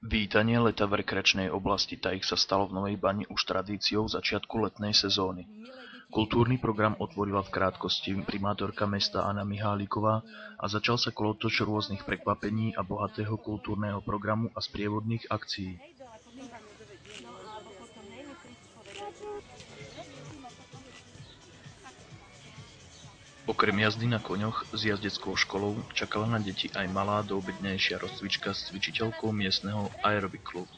Vítanie leta v rekreačnej oblasti Tajich sa stalo v Novej Bani už tradíciou v začiatku letnej sezóny. Kultúrny program otvorila v krátkosti primátorka mesta Anna Mihálíková a začal sa kolotoč rôznych prekvapení a bohatého kultúrneho programu a sprievodných akcií. Okrem jazdy na koňoch s jazdeckou školou čakala na deti aj malá doobednejšia rozcvička s cvičiteľkou miestneho aerobik klubu.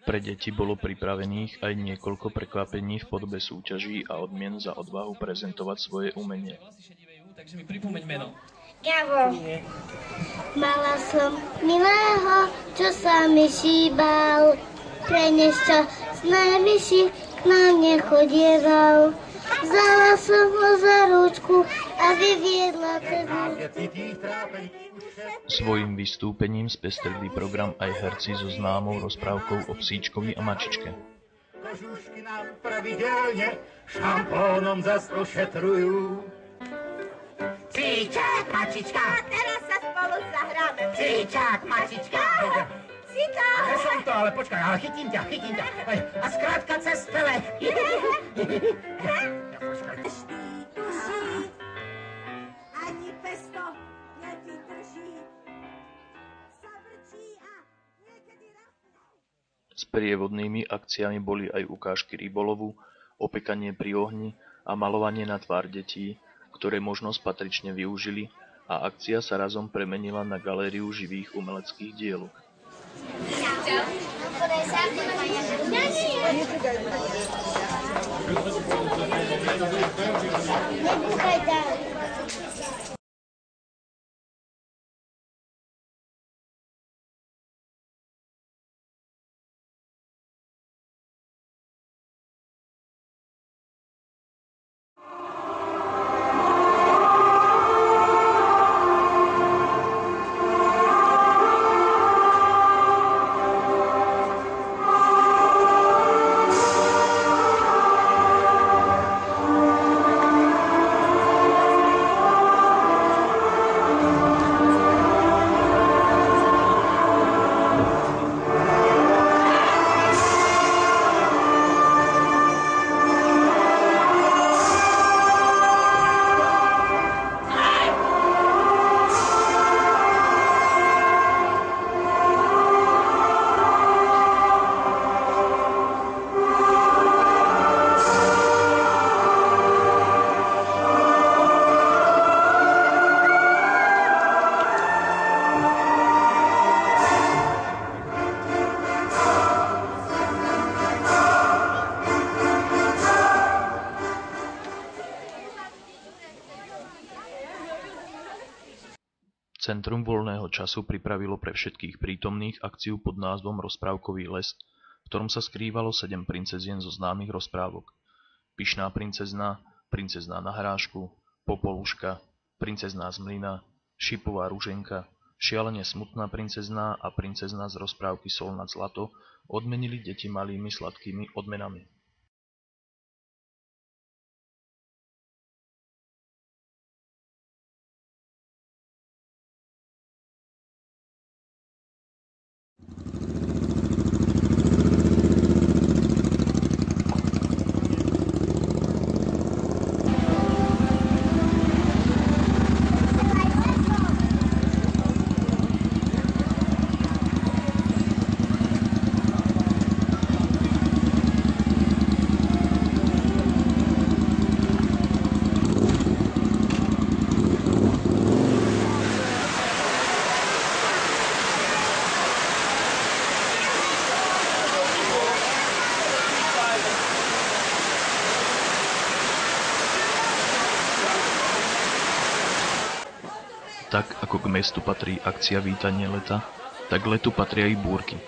Pre deti bolo pripravených aj niekoľko prekvapení v podobe súťaží a odmien za odvahu prezentovať svoje umenie. Takže mi pripomeň meno. Gabo. Mala som milého, čo sa mi šíbal, pre nešťastné myši k nám nechodieval. Vzala som ho za ručku a vyviedla cez Svojím vystúpením spestrili program aj herci so známou rozprávkou o psíčkovi a mačičke. Kožušky nám pravidelne šampónom zas ošetrujú. Psíčak, mačička, Teraz sa spolu zahráme. psíčak, mačička. Cika! Že som to, ale počkaj, ale chytím ťa. A skrátka cez tele. Ani pesto nevydrží. Zavrčí a niekedy rafne. Sprievodnými akciami boli aj ukážky rybolovu, opekanie pri ohni a malovanie na tvár detí, ktoré možnosť patrične využili, a akcia sa razom premenila na galériu živých umeleckých dielok. Nebúchaj ďalej. Centrum voľného času pripravilo pre všetkých prítomných akciu pod názvom Rozprávkový les, v ktorom sa skrývalo 7 princezien zo známych rozprávok. Pyšná princezna, princezná na hrášku, Popoluška, princezná z mlyna, Šipová ruženka, šialene smutná princezná a princezná z rozprávky Sol nad zlato odmenili deti malými sladkými odmenami. Tak ako k mestu patrí akcia Vítanie leta, tak letu patria i búrky.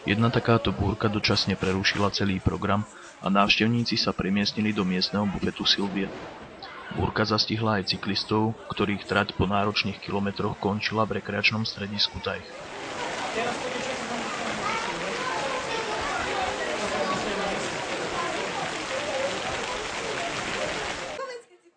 Jedna takáto búrka dočasne prerušila celý program a návštevníci sa premiestnili do miestneho bufetu Sylvie. Búrka zastihla aj cyklistov, ktorých trať po náročných kilometroch končila v rekreačnom stredisku Tajch.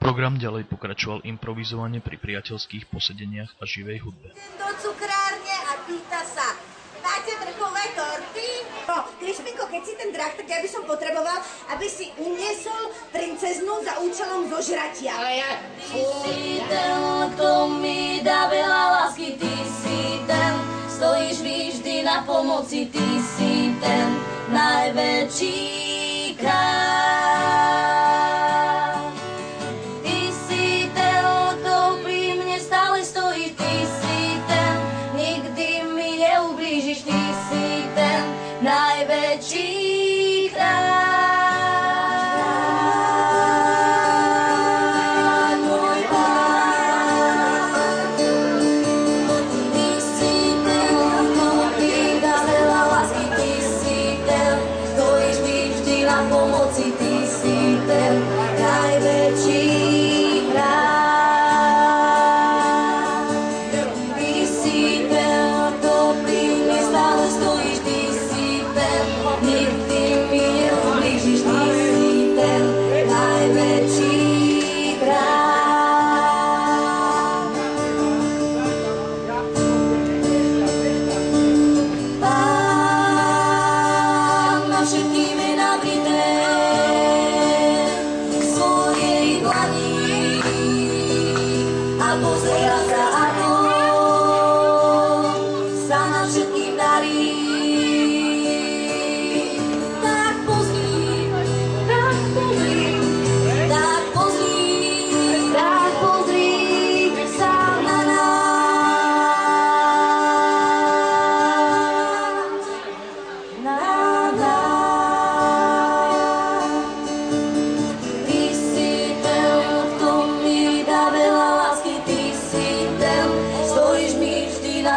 Program ďalej pokračoval improvizovane pri priateľských posedeniach a živej hudbe. Do cukrárne a pýta sa, máte vrchové torty? No, Krišpinko, keď si ten drah, tak ja by som potreboval, aby si uniesol princeznu za účelom zožratia. Ale ja... Ty si ten, kto mi dá veľa lásky, ty si ten, stojíš vždy na pomoci, ty si ten najväčší kráľ. Ty si ten, kto pri mne stále stojí, ty si ten, nikdy mi neublížiš, ty si ten najväčší kráľ.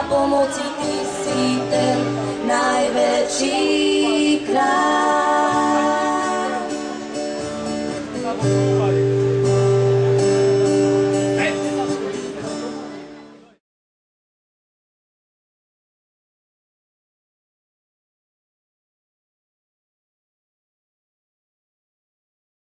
Pomoci, ty si ten najväčší kráľ.